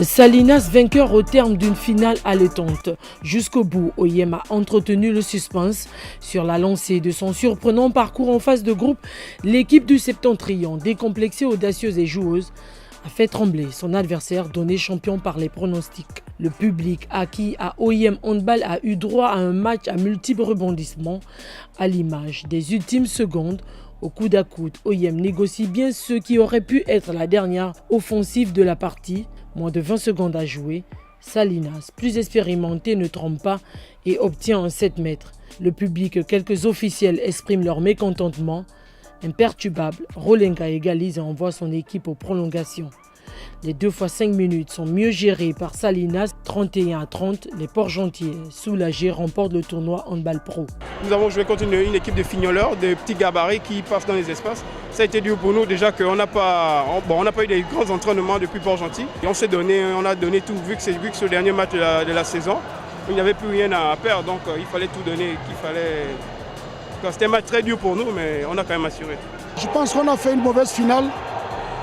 Salinas vainqueur au terme d'une finale allaitante. Jusqu'au bout, OIM a entretenu le suspense sur la lancée de son surprenant parcours en phase de groupe. L'équipe du Septentrion, décomplexée, audacieuse et joueuse, a fait trembler son adversaire donné champion par les pronostics. Le public acquis à OIM Handball a eu droit à un match à multiples rebondissements, à l'image des ultimes secondes. Au coude à coude, OIM négocie bien ce qui aurait pu être la dernière offensive de la partie. Moins de 20 secondes à jouer. Salinas, plus expérimenté, ne trompe pas et obtient un 7 mètres. Le public, quelques officiels expriment leur mécontentement. Imperturbable, Rolenga égalise et envoie son équipe aux prolongations. Les 2 fois 5 minutes sont mieux gérées par Salinas. 31-30, les Port-Gentil, soulagés, remportent le tournoi Handball Pro. Nous avons joué contre une équipe de fignoleurs, de petits gabarits qui passent dans les espaces. Ça a été dur pour nous déjà qu'on n'a pas, eu des grands entraînements depuis Port-Gentil. Et on a donné tout, vu que c'est le dernier match de la saison. Il n'y avait plus rien à perdre, donc il fallait tout donner. C'était un match très dur pour nous, mais on a quand même assuré. Je pense qu'on a fait une mauvaise finale,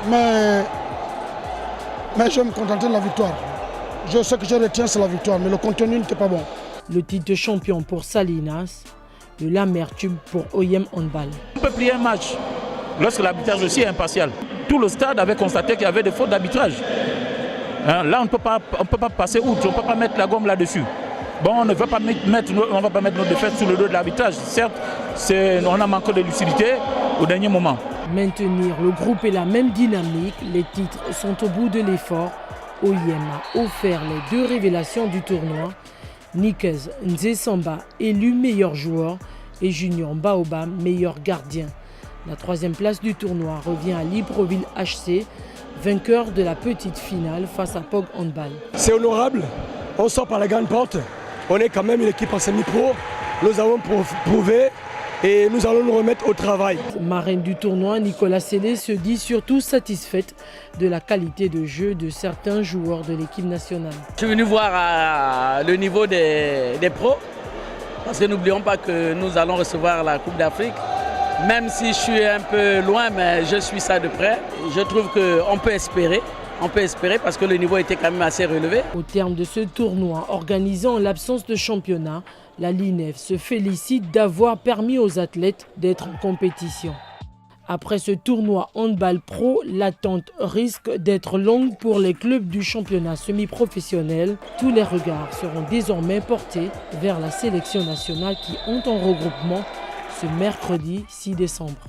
mais je vais me contenter de la victoire. Ce que je retiens, c'est la victoire, mais le contenu n'était pas bon. Le titre de champion pour Salinas, de l'amertume pour OIM Handball. On peut plier un match lorsque l'arbitrage aussi est impartial. Tout le stade avait constaté qu'il y avait des fautes d'arbitrage. Là, on ne peut pas passer outre, on ne peut pas mettre la gomme là-dessus. Bon, on ne va pas mettre nos défaites sur le dos de l'arbitrage. Certes, on a manqué de lucidité au dernier moment. Maintenir le groupe et la même dynamique, les titres sont au bout de l'effort. OIM a offert les 2 révélations du tournoi. Nikez Nzesamba, élu meilleur joueur, et Junior Baobam, meilleur gardien. La 3e place du tournoi revient à Libreville HC, vainqueur de la petite finale face à Pog Handball. C'est honorable, on sort par la grande porte. On est quand même une équipe en semi-pro, nous avons prouvé et nous allons nous remettre au travail. Marraine du tournoi, Nicolas Sédé se dit surtout satisfaite de la qualité de jeu de certains joueurs de l'équipe nationale. Je suis venu voir le niveau des pros, parce que n'oublions pas que nous allons recevoir la Coupe d'Afrique. Même si je suis un peu loin, mais je suis ça de près. Je trouve qu'on peut espérer. On peut espérer parce que le niveau était quand même assez relevé. Au terme de ce tournoi, organisé en l'absence de championnat, la LINEF se félicite d'avoir permis aux athlètes d'être en compétition. Après ce tournoi Handball Pro, l'attente risque d'être longue pour les clubs du championnat semi-professionnel. Tous les regards seront désormais portés vers la sélection nationale qui entre en regroupement ce mercredi 6 décembre.